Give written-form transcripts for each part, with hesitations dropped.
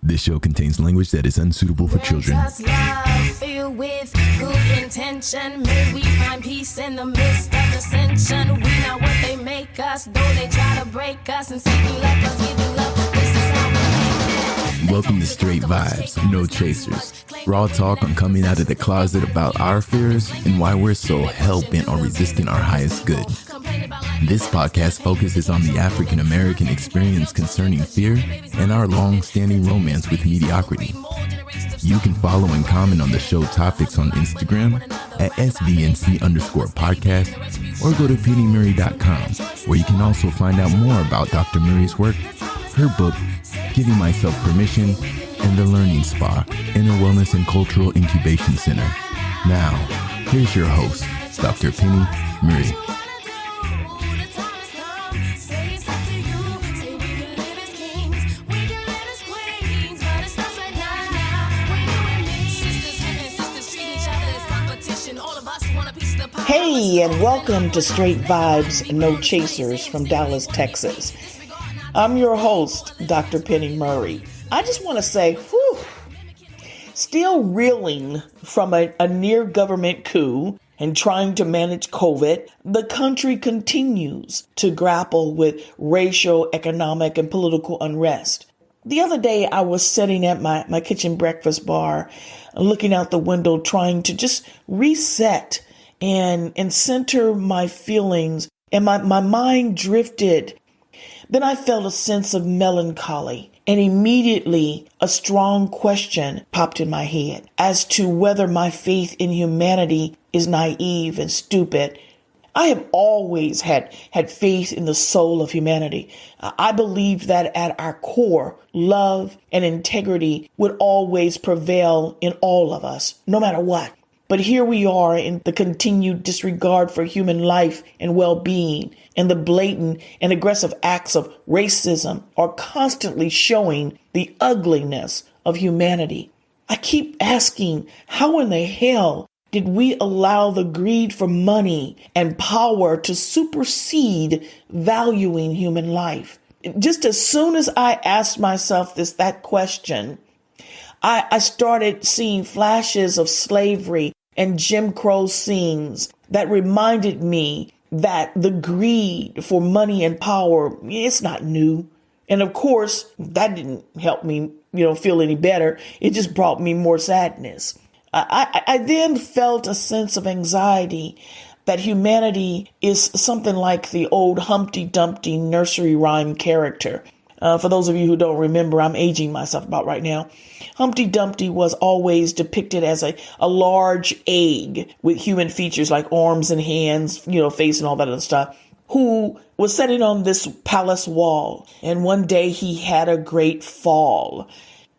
This show contains language that is unsuitable for children. Love filled with good intention. May we find peace in the midst of dissension. We not what they make us, though they try to break us. And say you love us, give you love. This is how we make it. Welcome to Straight Vibes, No Chasers. Raw talk on coming out of the closet about our fears and why we're so hell-bent on resisting our highest good. This podcast focuses on the African American experience concerning fear and our long-standing romance with mediocrity. You can follow and comment on the show topics on Instagram at SVNC_podcast or go to PennyMurray.com, where you can also find out more about Dr. Murray's work, her book, Giving Myself Permission, and the Learning Spa, Inner Wellness and Cultural Incubation Center. Now, here's your host, Dr. Penny Murray. Hey, and welcome to Straight Vibes, No Chasers from Dallas, Texas. I'm your host, Dr. Penny Murray. I just want to say, still reeling from a near government coup and trying to manage COVID, the country continues to grapple with racial, economic, and political unrest. The other day, I was sitting at my kitchen breakfast bar, looking out the window, trying to just reset and center my feelings, and my mind drifted. Then I felt a sense of melancholy, and immediately a strong question popped in my head as to whether my faith in humanity is naive and stupid. I have always had faith in the soul of humanity. I believe that at our core, love and integrity would always prevail in all of us, no matter what. But here we are in the continued disregard for human life and well-being, and the blatant and aggressive acts of racism are constantly showing the ugliness of humanity. I keep asking, how in the hell did we allow the greed for money and power to supersede valuing human life? Just as soon as I asked myself that question, I started seeing flashes of slavery and Jim Crow scenes that reminded me that the greed for money and power, it's not new. And of course, that didn't help me, feel any better. It just brought me more sadness. I then felt a sense of anxiety that humanity is something like the old Humpty Dumpty nursery rhyme character. For those of you who don't remember, I'm aging myself about right now. Humpty Dumpty was always depicted as a large egg with human features like arms and hands, face and all that other stuff, who was sitting on this palace wall. And one day he had a great fall.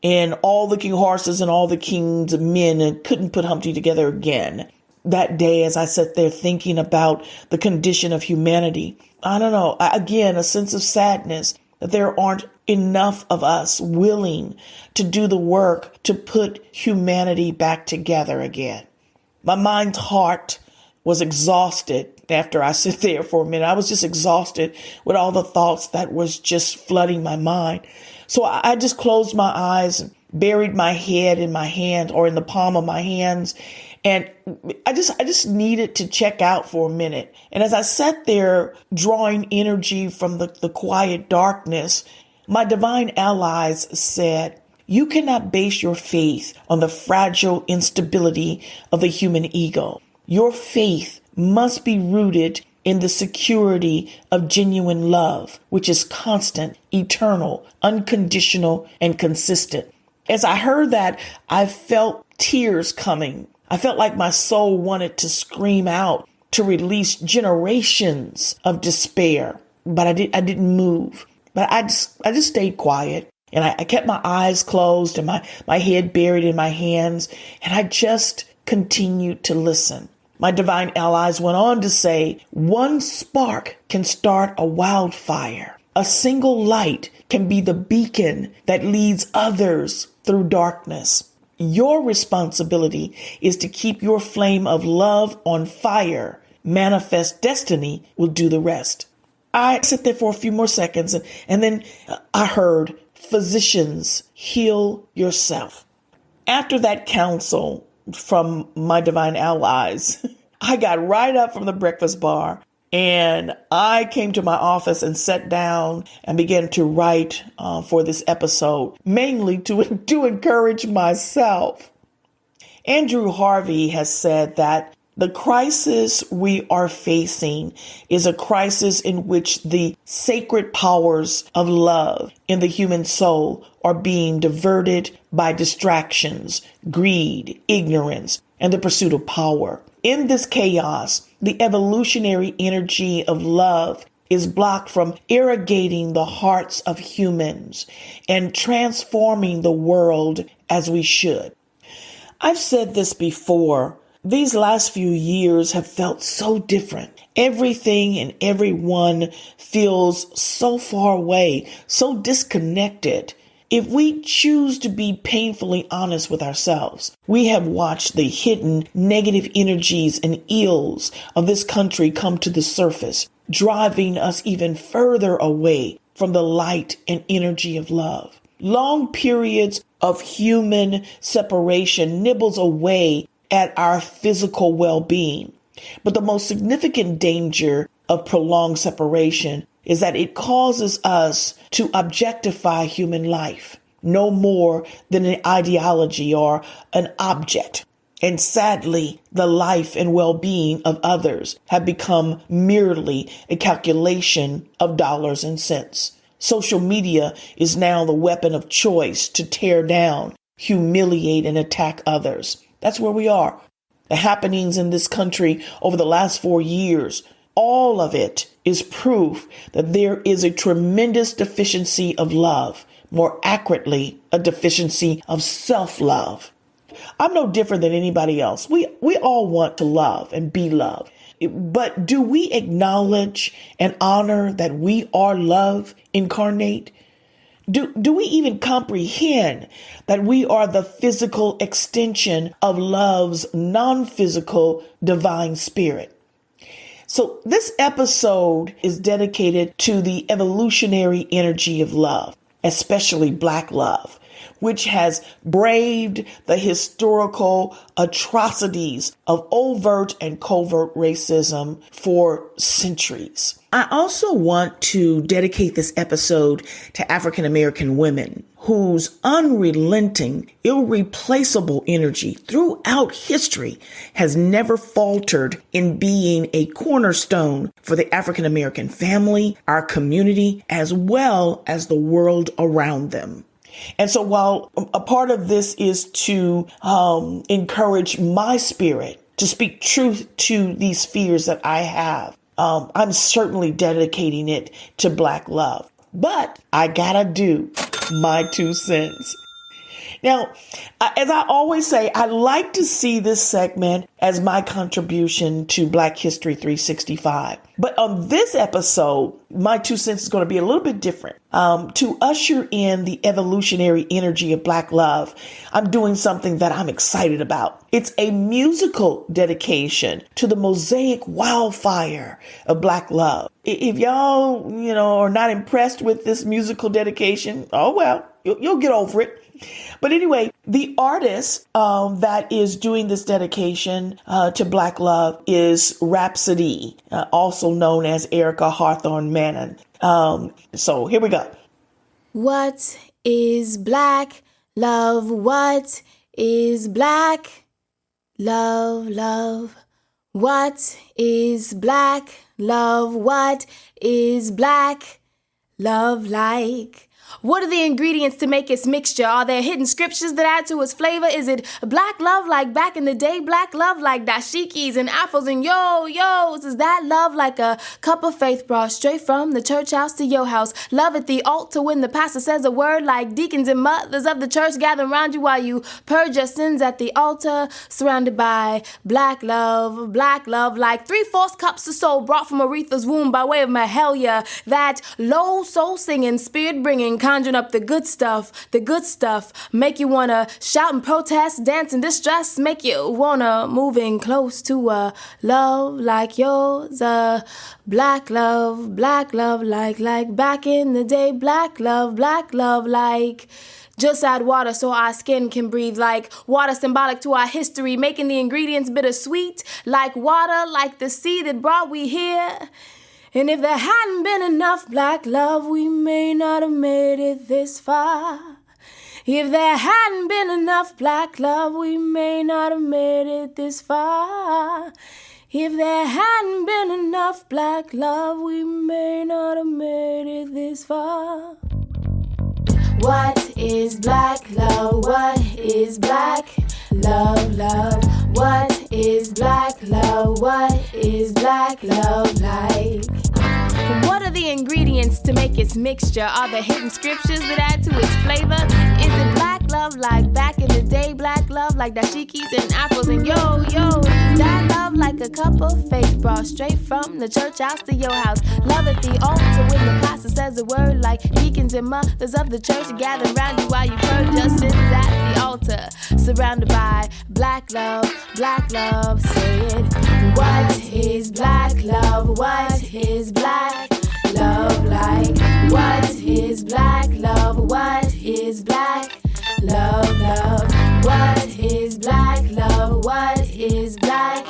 And all the king horses and all the king's men couldn't put Humpty together again. That day, as I sat there thinking about the condition of humanity, I don't know, again, a sense of sadness that there aren't enough of us willing to do the work to put humanity back together again. My mind's heart was exhausted after I sit there for a minute. I was just exhausted with all the thoughts that was just flooding my mind. So I just closed my eyes and buried my head in my hand or in the palm of my hands. And I just needed to check out for a minute. And as I sat there drawing energy from the quiet darkness, my divine allies said, "You cannot base your faith on the fragile instability of the human ego. Your faith must be rooted in the security of genuine love, which is constant, eternal, unconditional, and consistent." As I heard that, I felt tears coming. I felt like my soul wanted to scream out to release generations of despair, but I didn't move. But I just stayed quiet, and I kept my eyes closed and my head buried in my hands, and I just continued to listen. My divine allies went on to say, one spark can start a wildfire. A single light can be the beacon that leads others through darkness. Your responsibility is to keep your flame of love on fire. Manifest destiny will do the rest. I sat there for a few more seconds and then I heard physicians, heal yourself. After that counsel from my divine allies, I got right up from the breakfast bar and I came to my office and sat down and began to write for this episode, mainly to encourage myself. Andrew Harvey has said that the crisis we are facing is a crisis in which the sacred powers of love in the human soul are being diverted by distractions, greed, ignorance, and the pursuit of power. In this chaos, the evolutionary energy of love is blocked from irrigating the hearts of humans and transforming the world as we should. I've said this before. These last few years have felt so different. Everything and everyone feels so far away, so disconnected. If we choose to be painfully honest with ourselves, we have watched the hidden negative energies and ills of this country come to the surface, driving us even further away from the light and energy of love. Long periods of human separation nibbles away at our physical well-being. But the most significant danger of prolonged separation is that it causes us to objectify human life no more than an ideology or an object. And sadly, the life and well-being of others have become merely a calculation of dollars and cents. Social media is now the weapon of choice to tear down, humiliate, and attack others. That's where we are. The happenings in this country over the last 4 years, all of it is proof that there is a tremendous deficiency of love, more accurately, a deficiency of self-love. I'm no different than anybody else. We all want to love and be loved. But do we acknowledge and honor that we are love incarnate? Do we even comprehend that we are the physical extension of love's non-physical divine spirit? So this episode is dedicated to the evolutionary energy of love, especially Black love, which has braved the historical atrocities of overt and covert racism for centuries. I also want to dedicate this episode to African American women whose unrelenting, irreplaceable energy throughout history has never faltered in being a cornerstone for the African American family, our community, as well as the world around them. And so while a part of this is to encourage my spirit to speak truth to these fears that I have, I'm certainly dedicating it to Black love. But I gotta do my 2 cents. Now, as I always say, I like to see this segment as my contribution to Black History 365. But on this episode, my 2 cents is going to be a little bit different. To usher in the evolutionary energy of Black love, I'm doing something that I'm excited about. It's a musical dedication to the mosaic wildfire of Black love. If y'all, are not impressed with this musical dedication, oh well, you'll get over it. But anyway, the artist that is doing this dedication to Black love is Rhapsody, also known as Erica Hawthorne Mannon. So here we go. What is Black love? What is Black love? Love. What is Black love? What is Black love like? What are the ingredients to make its mixture? Are there hidden scriptures that add to its flavor? Is it Black love like back in the day? Black love like dashikis and afros and yo-yos? Is that love like a cup of faith brought straight from the church house to your house? Love at the altar when the pastor says a word, like deacons and mothers of the church gather around you while you purge your sins at the altar, surrounded by Black love like 3/4 cups of soul brought from Aretha's womb by way of Mahalia. That low soul singing, spirit bringing, conjuring up the good stuff, make you wanna shout and protest, dance and distress, make you wanna move in close to a love like yours, a black love, like back in the day, black love, like. Just add water so our skin can breathe, like water symbolic to our history, making the ingredients bittersweet, like water, like the sea that brought we here. And if there hadn't been enough black love, we may not have made it this far. If there hadn't been enough black love, we may not have made it this far. If there hadn't been enough black love, we may not have made it this far. What is black love? What is black love, love? What is black love? What is black love like? What are the ingredients to make its mixture? Are there hidden scriptures that add to its flavor? Is it black love like back in the day? Black love like dashikis and afros and yo? Is that love like a cup of faith brought straight from the church house to your house? Love at the altar when the pastor says a word, like deacons and mothers of the church gather around you while you purge your sins at the altar, surrounded by black love, say it. What is black love? What is black love like? What is black love? What is black love, love? What is black love? What is black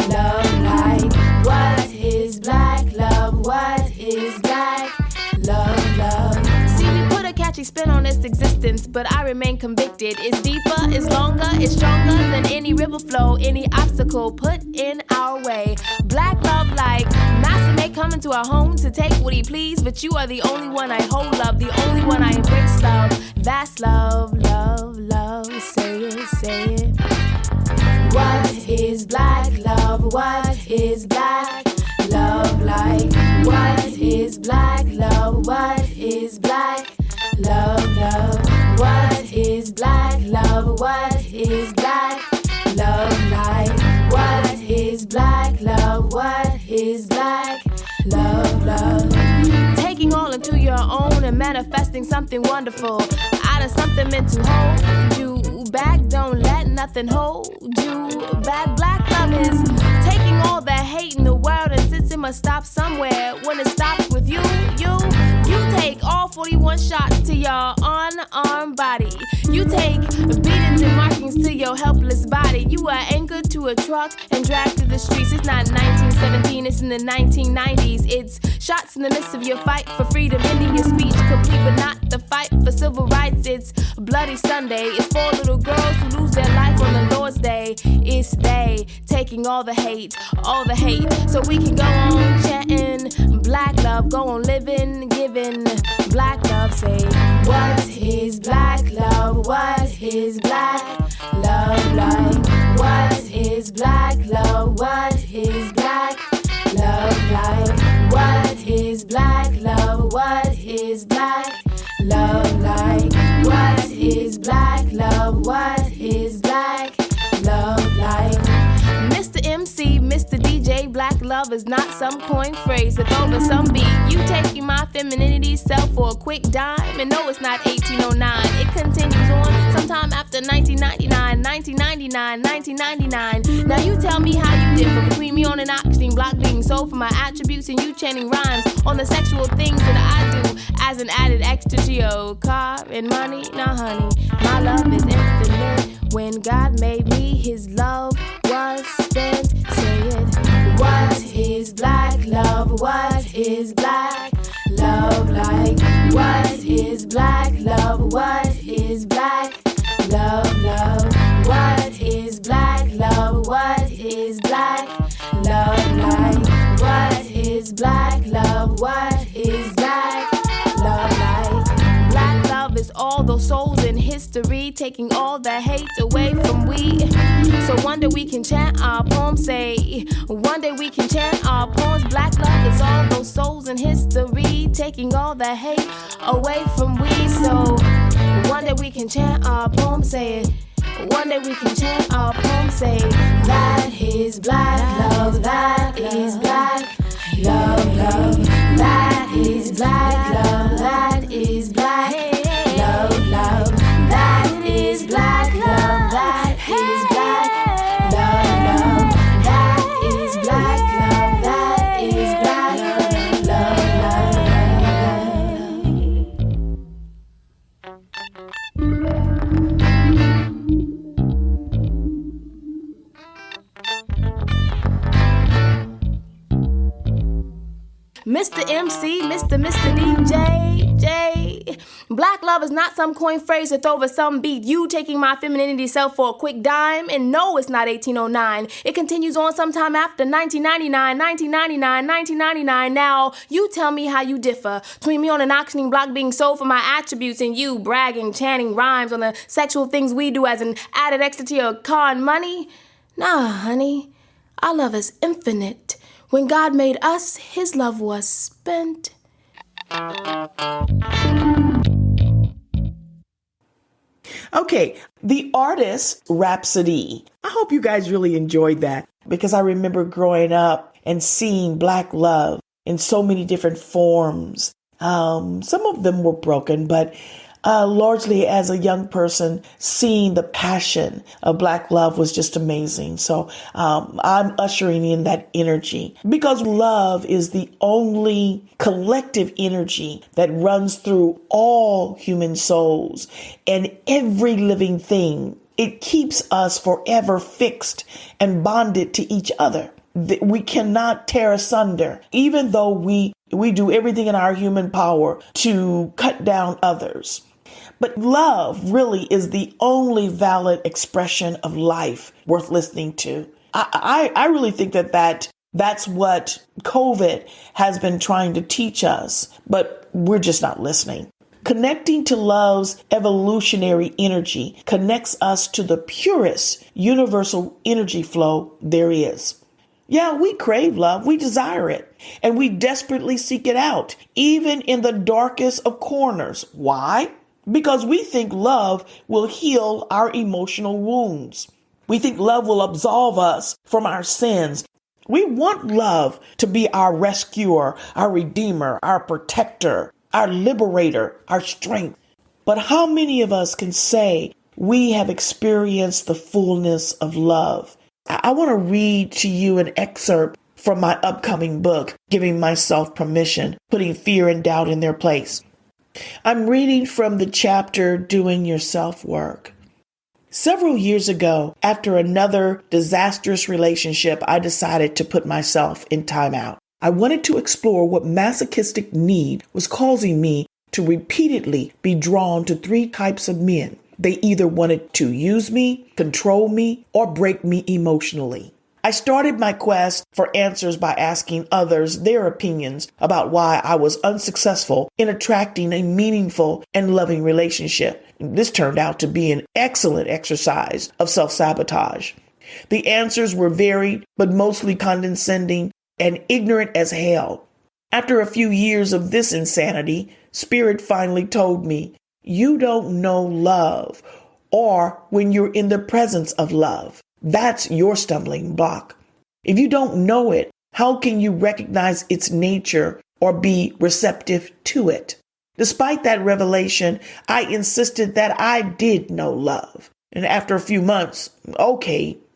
love like? What is black love? What is black love, love? See, we put a catchy spin on this existence, but I remain convicted. It's deeper, it's longer, it's stronger than any river flow, any obstacle put in our way. Black love like master may come into our home to take what he please, but you are the only one I hold, love, the only one I embrace, love. That's love, love, love, say it, say it. What is black love? What is black love like? What is black love? What is black love, love? What is black love? What is black love like? What is black love? What is black love, love? Taking all into your own and manifesting something wonderful out of something meant to hold you back. Don't let nothing hold you back. Black love is taking all the hate in the world, and since it must stop somewhere, when it stops with you take all 41 shots to your unarmed body. You take beatings and markings to your helpless body. You are anchored to a truck and dragged through the streets. It's not 1917, it's in the 1990s. It's shots in the midst of your fight for freedom, ending your speech complete, but not the fight for civil rights. It's Bloody Sunday. It's 4 little girls who lose their life on the Lord's Day. It's they taking all the hate, so we can go on chanting black love, go on living, giving black love. Say, what is black love? What is black love like? What is black love? What is black love like? What is black love? What is black love like? What is black love? What is black love like? Mr. MC, Mr. DJ, black love is not some coin phrase to throw with some beat. You taking my femininity self for a quick dime, and no, it's not 1809. It continues on sometime after 1999, 1999, 1999. Now you tell me how you differ between me on an auctioning block being sold for my attributes, and you chanting rhymes on the sexual things that I do as an added extra to your car and money. Now honey, my love is infinite. When God made me, his love was spent. Say it. What is black love? What is black love like? What is black love? What is black love, love? What is black love? What is black love like? What is black love? What is black love like? Black love is all those souls in history, taking all the hate away from we. So one day we can chant our poems, say, one day we can chant our poems. Black love is all those souls in history, taking all the hate away from we. So one day we can chant our poems, say it. One day we can chant our poems, say, that is black love, that is black love, love, that is black love, that is black love, love. That is black love. That is black love, love. That is black love. That is black Mr. MC, Mr. DJ, J. Black love is not some coin phrase to throw over some beat. You taking my femininity self for a quick dime? And no, it's not 1809. It continues on sometime after 1999. Now, you tell me how you differ between me on an auctioning block being sold for my attributes and you bragging, chanting rhymes on the sexual things we do as an added extra to your car and money. Nah, honey, our love is infinite. When God made us, his love was spent. Okay, the artist Rhapsody. I hope you guys really enjoyed that because I remember growing up and seeing Black love in so many different forms. Some of them were broken, but largely as a young person, seeing the passion of Black love was just amazing. So I'm ushering in that energy because love is the only collective energy that runs through all human souls and every living thing. It keeps us forever fixed and bonded to each other. We cannot tear asunder, even though we do everything in our human power to cut down others. But love really is the only valid expression of life worth listening to. I really think that's what COVID has been trying to teach us, but we're just not listening. Connecting to love's evolutionary energy connects us to the purest universal energy flow there is. Yeah, we crave love, we desire it, and we desperately seek it out, even in the darkest of corners. Why? Because we think love will heal our emotional wounds. We think love will absolve us from our sins. We want love to be our rescuer, our redeemer, our protector, our liberator, our strength. But how many of us can say we have experienced the fullness of love? I want to read to you an excerpt from my upcoming book, Giving Myself Permission, Putting Fear and Doubt in Their Place. I'm reading from the chapter Doing Your Self-Work. Several years ago, after another disastrous relationship, I decided to put myself in timeout. I wanted to explore what masochistic need was causing me to repeatedly be drawn to three types of men. They either wanted to use me, control me, or break me emotionally. I started my quest for answers by asking others their opinions about why I was unsuccessful in attracting a meaningful and loving relationship. This turned out to be an excellent exercise of self-sabotage. The answers were varied, but mostly condescending and ignorant as hell. After a few years of this insanity, Spirit finally told me, "You don't know love, or when you're in the presence of love. That's your stumbling block. If you don't know it, how can you recognize its nature or be receptive to it?" Despite that revelation, I insisted that I did know love. And after a few months,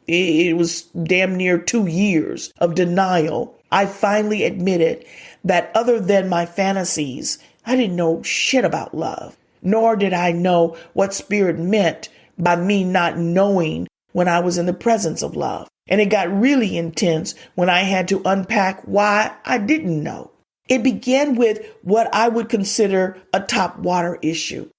it was damn near 2 years of denial, I finally admitted that other than my fantasies, I didn't know shit about love. Nor did I know what Spirit meant by me not knowing when I was in the presence of love. And it got really intense when I had to unpack why I didn't know. It began with what I would consider a top water issue.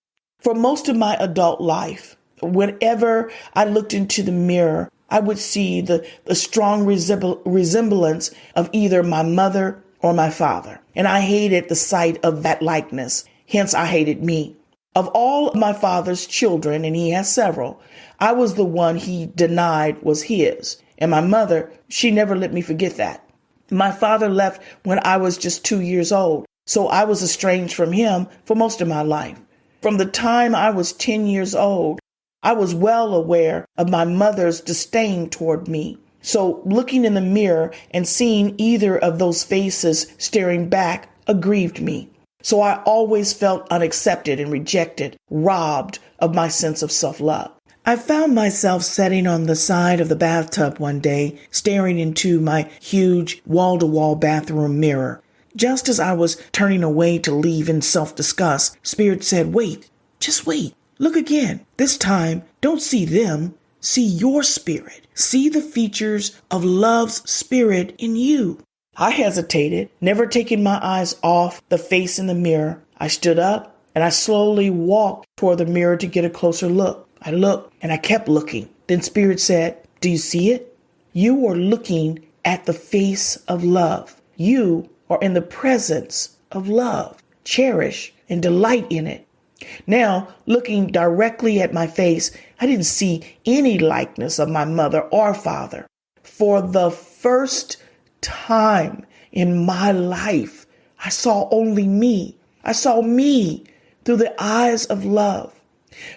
For most of my adult life, whenever I looked into the mirror, I would see the strong resemblance of either my mother or my father. And I hated the sight of that likeness. Hence, I hated me. Of all of my father's children, and he has several, I was the one he denied was his. And my mother, she never let me forget that. My father left when I was just 2 years old, so I was estranged from him for most of my life. From the time I was 10 years old, I was well aware of my mother's disdain toward me. So looking in the mirror and seeing either of those faces staring back aggrieved me. So I always felt unaccepted and rejected, robbed of my sense of self-love. I found myself sitting on the side of the bathtub one day, staring into my huge wall-to-wall bathroom mirror. Just as I was turning away to leave in self-disgust, Spirit said, "Wait, just wait. Look again. This time, don't see them. See your spirit. See the features of love's spirit in you." I hesitated, never taking my eyes off the face in the mirror. I stood up and I slowly walked toward the mirror to get a closer look. I looked and I kept looking. Then Spirit said, "Do you see it? You are looking at the face of love. You are in the presence of love. Cherish and delight in it." Now, looking directly at my face, I didn't see any likeness of my mother or father. For the first time in my life, I saw only me. I saw me through the eyes of love.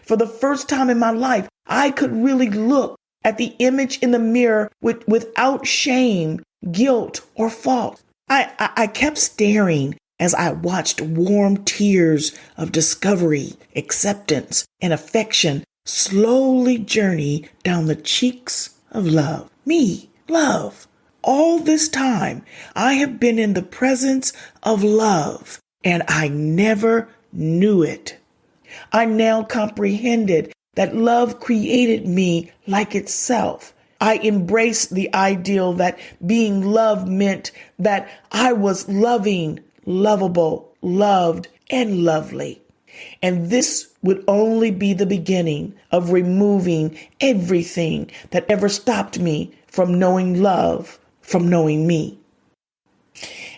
For the first time in my life, I could really look at the image in the mirror without shame, guilt, or fault. I kept staring as I watched warm tears of discovery, acceptance, and affection slowly journey down the cheeks of love. Me, love. All this time, I have been in the presence of love, and I never knew it. I now comprehended that love created me like itself. I embraced the ideal that being loved meant that I was loving, lovable, loved, and lovely. And this would only be the beginning of removing everything that ever stopped me from knowing love, from knowing me.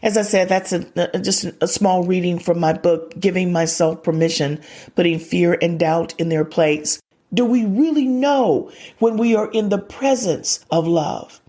As I said, that's just a small reading from my book, Giving Myself Permission, Putting Fear and Doubt in Their Place. Do we really know when we are in the presence of love?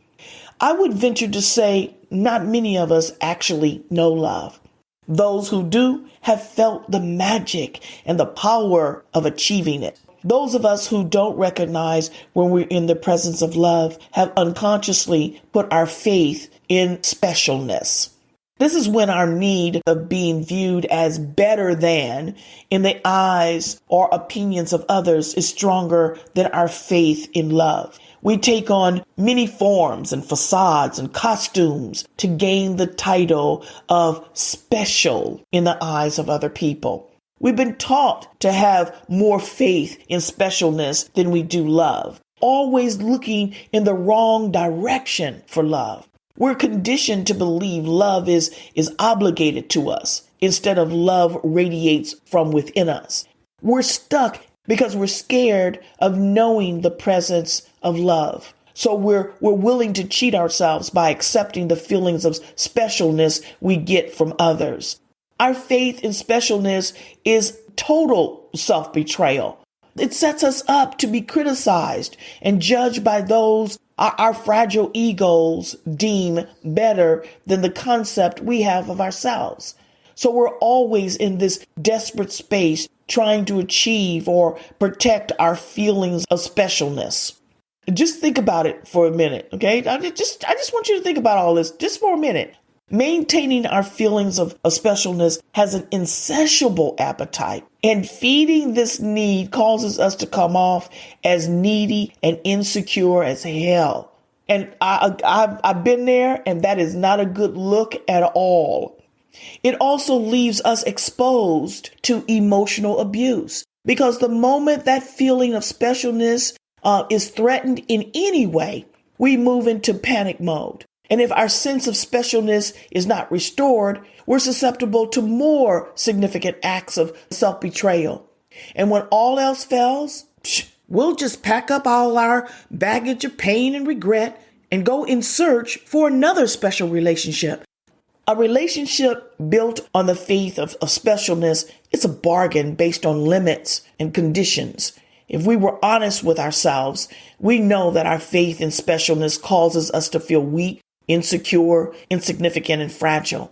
I would venture to say not many of us actually know love. Those who do have felt the magic and the power of achieving it. Those of us who don't recognize when we're in the presence of love have unconsciously put our faith in specialness. This is when our need of being viewed as better than in the eyes or opinions of others is stronger than our faith in love. We take on many forms and facades and costumes to gain the title of special in the eyes of other people. We've been taught to have more faith in specialness than we do love, always looking in the wrong direction for love. We're conditioned to believe love is obligated to us instead of love radiates from within us. We're stuck because we're scared of knowing the presence of love. So we're willing to cheat ourselves by accepting the feelings of specialness we get from others. Our faith in specialness is total self-betrayal. It sets us up to be criticized and judged by those our fragile egos deem better than the concept we have of ourselves. So we're always in this desperate space trying to achieve or protect our feelings of specialness. Just think about it for a minute, okay? I just want you to think about all this just for a minute. Maintaining our feelings of specialness has an insatiable appetite, and feeding this need causes us to come off as needy and insecure as hell. And I've been there, and that is not a good look at all. It also leaves us exposed to emotional abuse, because the moment that feeling of specialness is threatened in any way, we move into panic mode. And if our sense of specialness is not restored, we're susceptible to more significant acts of self-betrayal. And when all else fails, we'll just pack up all our baggage of pain and regret and go in search for another special relationship. A relationship built on the faith of specialness, it's a bargain based on limits and conditions. If we were honest with ourselves, we know that our faith in specialness causes us to feel weak, insecure, insignificant, and fragile.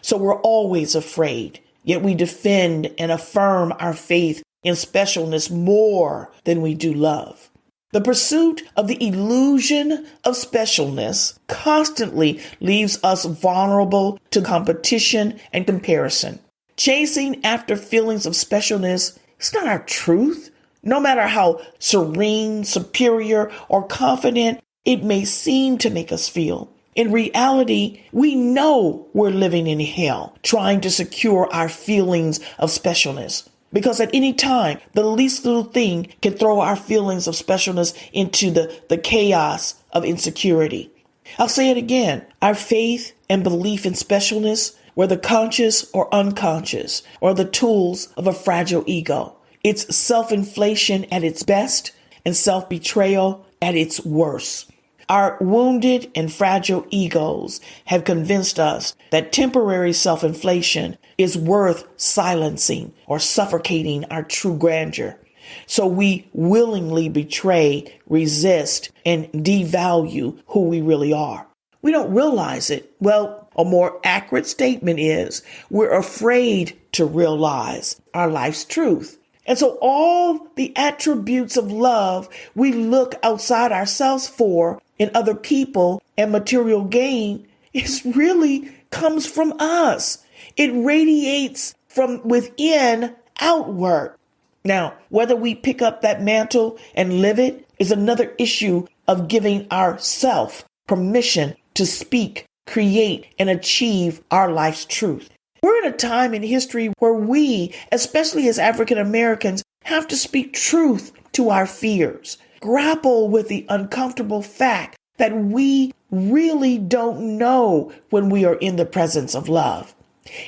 So we're always afraid, yet we defend and affirm our faith in specialness more than we do love. The pursuit of the illusion of specialness constantly leaves us vulnerable to competition and comparison. Chasing after feelings of specialness is not our truth. No matter how serene, superior, or confident it may seem to make us feel. In reality, we know we're living in hell, trying to secure our feelings of specialness. Because at any time, the least little thing can throw our feelings of specialness into the chaos of insecurity. I'll say it again. Our faith and belief in specialness, whether conscious or unconscious, are the tools of a fragile ego. It's self-inflation at its best and self-betrayal at its worst. Our wounded and fragile egos have convinced us that temporary self-inflation is worth silencing or suffocating our true grandeur. So we willingly betray, resist, and devalue who we really are. We don't realize it. Well, a more accurate statement is we're afraid to realize our life's truth. And so all the attributes of love we look outside ourselves for in other people and material gain is really comes from us. It radiates from within outward. Now, whether we pick up that mantle and live it is another issue of giving ourself permission to speak, create, and achieve our life's truth. We're in a time in history where we, especially as African Americans, have to speak truth to our fears, grapple with the uncomfortable fact that we really don't know when we are in the presence of love.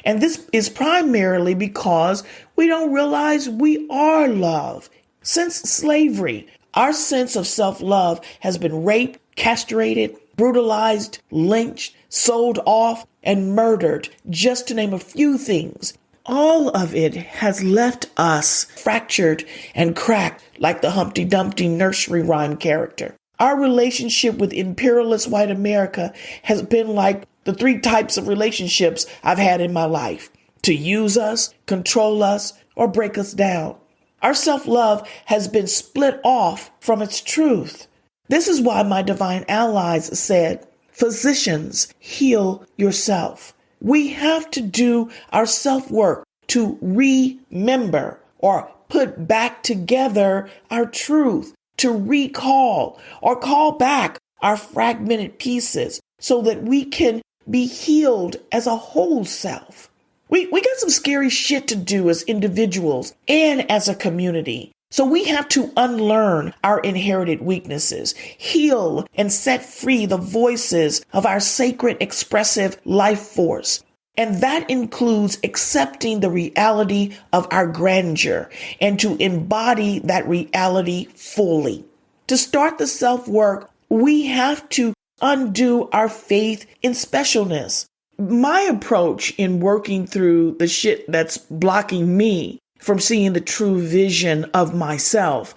And this is primarily because we don't realize we are love. Since slavery, our sense of self-love has been raped, castrated, brutalized, lynched, sold off, and murdered, just to name a few things. All of it has left us fractured and cracked like the Humpty Dumpty nursery rhyme character. Our relationship with imperialist white America has been like the 3 types of relationships I've had in my life: to use us, control us, or break us down. Our self-love has been split off from its truth. This is why my divine allies said, physicians, heal yourself. We have to do our self-work to remember or put back together our truth, to recall or call back our fragmented pieces so that we can be healed as a whole self. We got some scary shit to do as individuals and as a community. So we have to unlearn our inherited weaknesses, heal and set free the voices of our sacred expressive life force. And that includes accepting the reality of our grandeur and to embody that reality fully. To start the self-work, we have to undo our faith in specialness. My approach in working through the shit that's blocking me from seeing the true vision of myself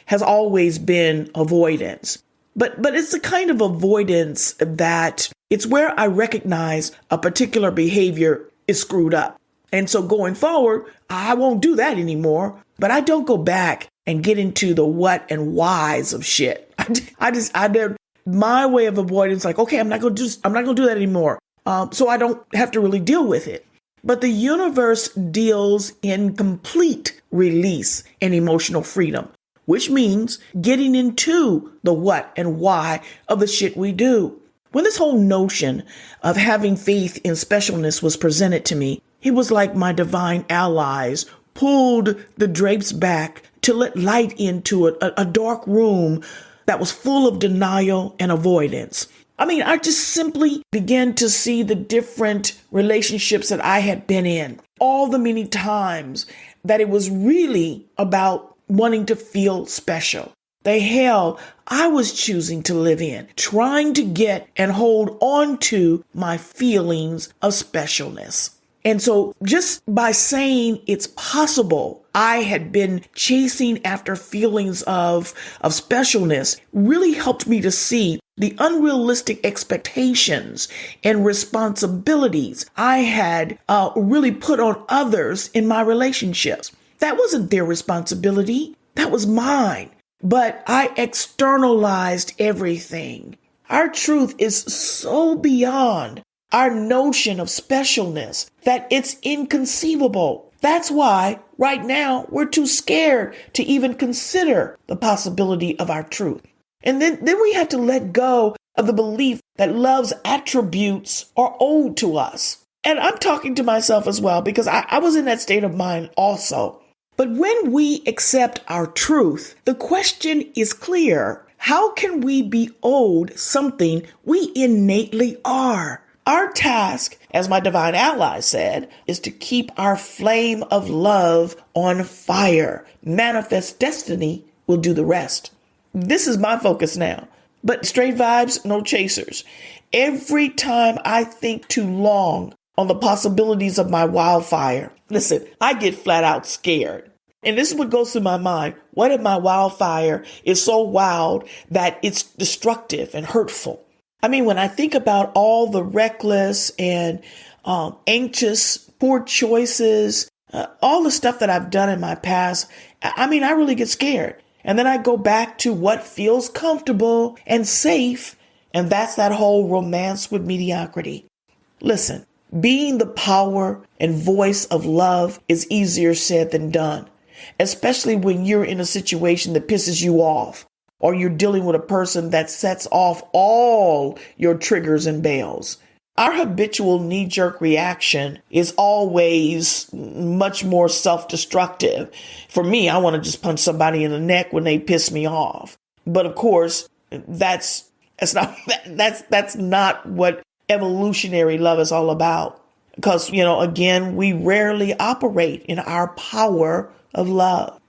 has always been avoidance. But it's the kind of avoidance that it's where I recognize a particular behavior is screwed up. And so going forward, I won't do that anymore, but I don't go back and get into the what and whys of shit. My way of avoidance, like, okay, I'm not going to do that anymore. So I don't have to really deal with it. But the universe deals in complete release and emotional freedom, which means getting into the what and why of the shit we do. When this whole notion of having faith in specialness was presented to me, it was like my divine allies pulled the drapes back to let light into a dark room that was full of denial and avoidance. I mean, I just simply began to see the different relationships that I had been in, all the many times that it was really about wanting to feel special. The hell I was choosing to live in, trying to get and hold on to my feelings of specialness. And so just by saying it's possible, I had been chasing after feelings of specialness really helped me to see the unrealistic expectations and responsibilities I had really put on others in my relationships. That wasn't their responsibility. That was mine. But I externalized everything. Our truth is so beyond our notion of specialness, that it's inconceivable. That's why right now we're too scared to even consider the possibility of our truth. And then we have to let go of the belief that love's attributes are owed to us. And I'm talking to myself as well, because I was in that state of mind also. But when we accept our truth, the question is clear. How can we be owed something we innately are? Our task, as my divine ally said, is to keep our flame of love on fire. Manifest destiny will do the rest. This is my focus now. But straight vibes, no chasers. Every time I think too long on the possibilities of my wildfire, listen, I get flat out scared. And this is what goes through my mind. What if my wildfire is so wild that it's destructive and hurtful? I mean, when I think about all the reckless and anxious, poor choices, all the stuff that I've done in my past, I really get scared. And then I go back to what feels comfortable and safe. And that's that whole romance with mediocrity. Listen, being the power and voice of love is easier said than done, especially when you're in a situation that pisses you off, or you're dealing with a person that sets off all your triggers and bells. Our habitual knee-jerk reaction is always much more self-destructive. For me, I want to just punch somebody in the neck when they piss me off. But of course, that's not what evolutionary love is all about. Because, again, we rarely operate in our power of love.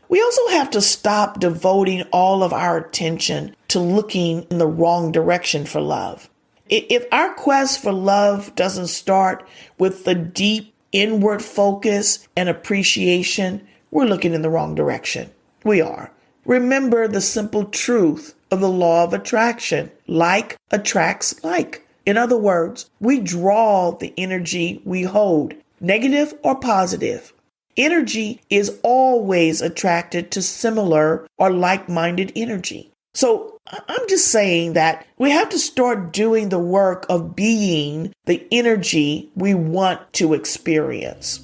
We also have to stop devoting all of our attention to looking in the wrong direction for love. If our quest for love doesn't start with the deep inward focus and appreciation, we're looking in the wrong direction. We are. Remember the simple truth of the law of attraction. Like attracts like. In other words, we draw the energy we hold, negative or positive. Energy is always attracted to similar or like-minded energy. So I'm just saying that we have to start doing the work of being the energy we want to experience.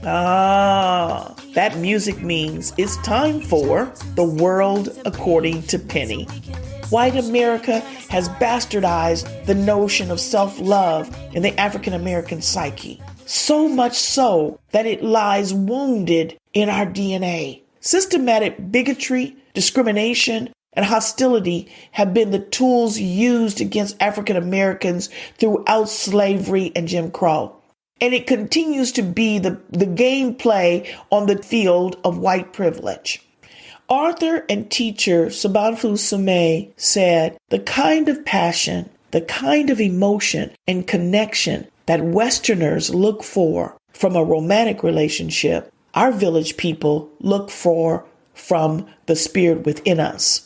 That music means it's time for The World According to Penny. White America has bastardized the notion of self-love in the African American psyche. So much so that it lies wounded in our DNA. Systematic bigotry, discrimination, and hostility have been the tools used against African Americans throughout slavery and Jim Crow. And it continues to be the gameplay on the field of white privilege. Author and teacher Sabanfu Sume said, "The kind of passion, the kind of emotion and connection that Westerners look for from a romantic relationship, our village people look for from the spirit within us."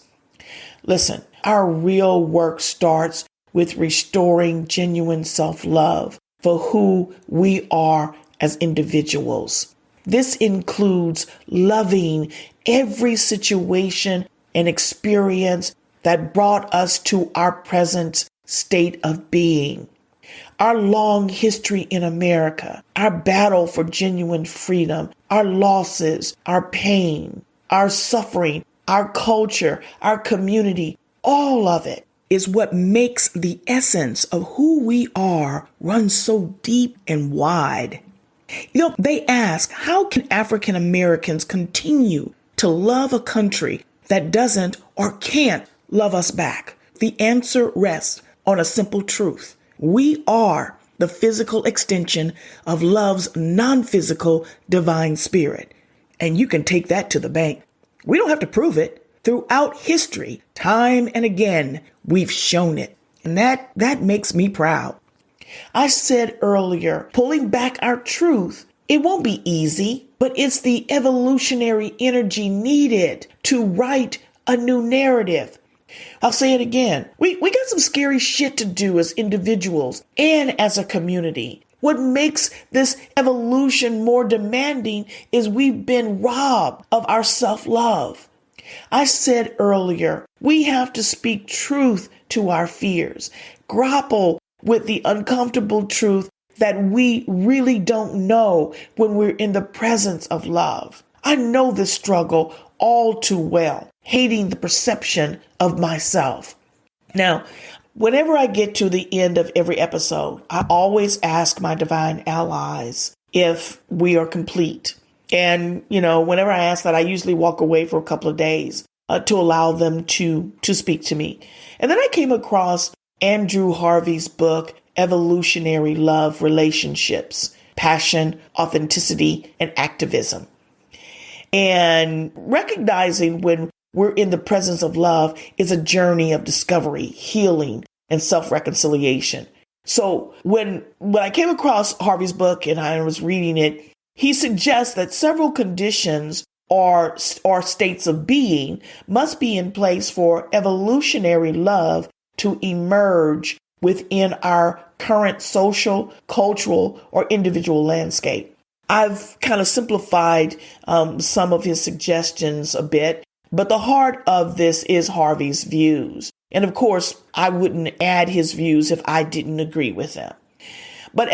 Listen, our real work starts with restoring genuine self-love for who we are as individuals. This includes loving every situation and experience that brought us to our present state of being. Our long history in America, our battle for genuine freedom, our losses, our pain, our suffering, our culture, our community, all of it is what makes the essence of who we are run so deep and wide. They ask, how can African Americans continue to love a country that doesn't or can't love us back? The answer rests on a simple truth. We are the physical extension of love's non-physical divine spirit. And you can take that to the bank. We don't have to prove it. Throughout history, time and again, we've shown it. And that makes me proud. I said earlier, pulling back our truth, it won't be easy, but it's the evolutionary energy needed to write a new narrative. I'll say it again. We got some scary shit to do as individuals and as a community. What makes this evolution more demanding is we've been robbed of our self-love. I said earlier, we have to speak truth to our fears, grapple with the uncomfortable truth that we really don't know when we're in the presence of love. I know this struggle all too well, hating the perception of myself. Now, whenever I get to the end of every episode, I always ask my divine allies if we are complete. And, whenever I ask that, I usually walk away for a couple of days to allow them to speak to me. And then I came across Andrew Harvey's book, Evolutionary Love, Relationships, Passion, Authenticity, and Activism. And recognizing when we're in the presence of love is a journey of discovery, healing, and self-reconciliation. So when I came across Harvey's book and I was reading it, he suggests that several conditions or states of being must be in place for evolutionary love to emerge within our current social, cultural, or individual landscape. I've kind of simplified some of his suggestions a bit, but the heart of this is Harvey's views. And of course, I wouldn't add his views if I didn't agree with them. But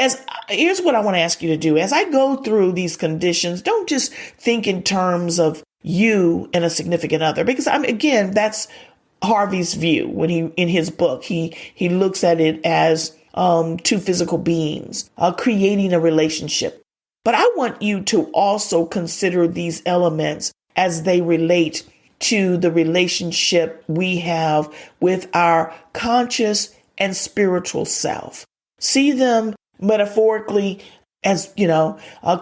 here's what I want to ask you to do. As I go through these conditions, don't just think in terms of you and a significant other, because again, that's Harvey's view. When in his book, he looks at it as two physical beings creating a relationship. But I want you to also consider these elements as they relate to the relationship we have with our conscious and spiritual self. See them metaphorically as,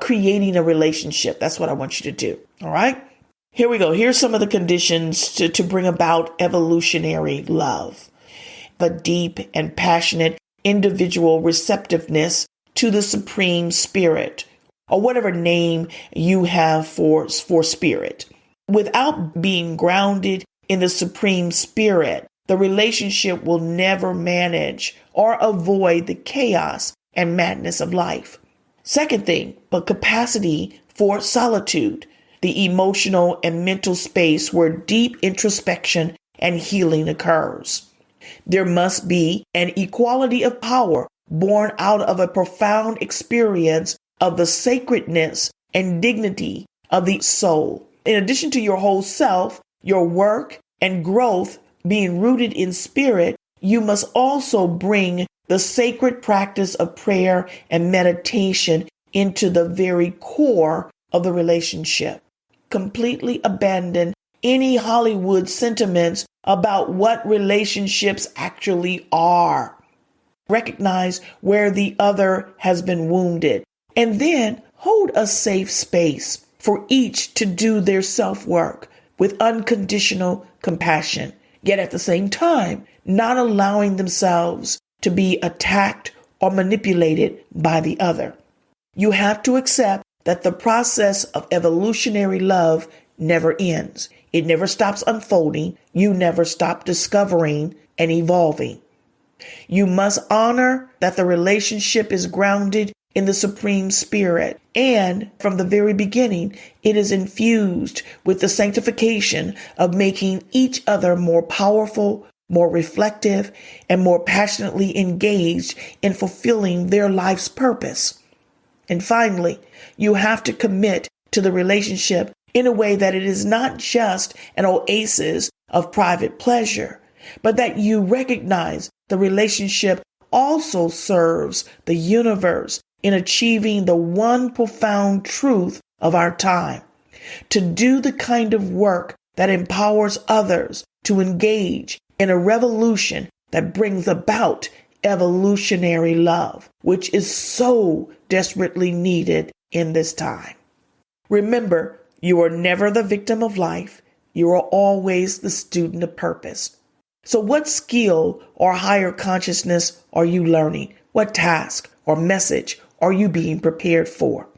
creating a relationship. That's what I want you to do. All right. Here we go. Here's some of the conditions to bring about evolutionary love. The deep and passionate individual receptiveness to the Supreme Spirit, or whatever name you have for spirit. Without being grounded in the Supreme Spirit, the relationship will never manage or avoid the chaos and madness of life. Second thing, but capacity for solitude, the emotional and mental space where deep introspection and healing occurs. There must be an equality of power born out of a profound experience of the sacredness and dignity of the soul. In addition to your whole self, your work and growth being rooted in spirit, you must also bring the sacred practice of prayer and meditation into the very core of the relationship. Completely abandon any Hollywood sentiments about what relationships actually are. Recognize where the other has been wounded, and then hold a safe space for each to do their self-work with unconditional compassion, yet at the same time, not allowing themselves to be attacked or manipulated by the other. You have to accept that the process of evolutionary love never ends. It never stops unfolding. You never stop discovering and evolving. You must honor that the relationship is grounded in the Supreme Spirit, and from the very beginning, it is infused with the sanctification of making each other more powerful, more reflective, and more passionately engaged in fulfilling their life's purpose. And finally, you have to commit to the relationship in a way that it is not just an oasis of private pleasure, but that you recognize the relationship also serves the universe in achieving the one profound truth of our time, to do the kind of work that empowers others to engage in a revolution that brings about evolutionary love, which is so desperately needed in this time. Remember, you are never the victim of life. You are always the student of purpose. So what skill or higher consciousness are you learning? What task or message are you being prepared for?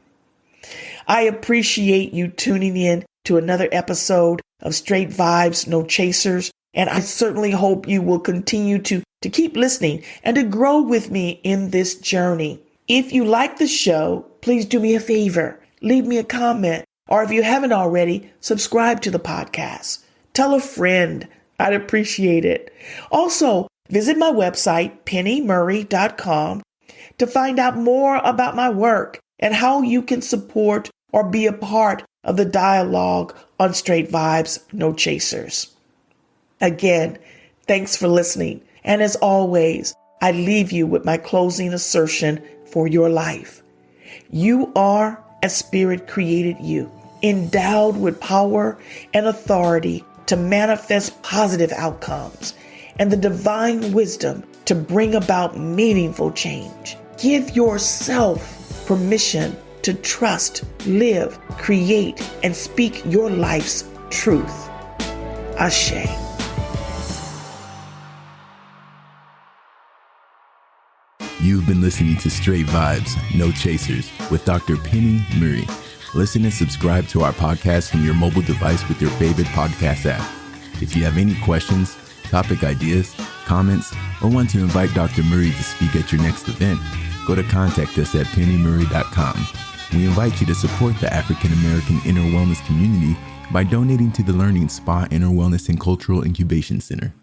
I appreciate you tuning in to another episode of Straight Vibes, No Chasers, and I certainly hope you will continue to keep listening and to grow with me in this journey. If you like the show, please do me a favor. Leave me a comment, or if you haven't already, subscribe to the podcast. Tell a friend. I'd appreciate it. Also, Visit my website, pennymurray.com, to find out more about my work and how you can support or be a part of the dialogue on Straight Vibes, No Chasers. Again, thanks for listening. And as always, I leave you with my closing assertion for your life. You are as Spirit created you, endowed with power and authority to manifest positive outcomes and the divine wisdom to bring about meaningful change. Give yourself permission to trust, live, create, and speak your life's truth. Ashe. You've been listening to Straight Vibes, No Chasers with Dr. Penny Murray. Listen and subscribe to our podcast from your mobile device with your favorite podcast app. If you have any questions, topic ideas, comments, or want to invite Dr. Murray to speak at your next event, go to contact us at pennymurray.com. We invite you to support the African American Inner Wellness community by donating to the Learning Spa Inner Wellness and Cultural Incubation Center.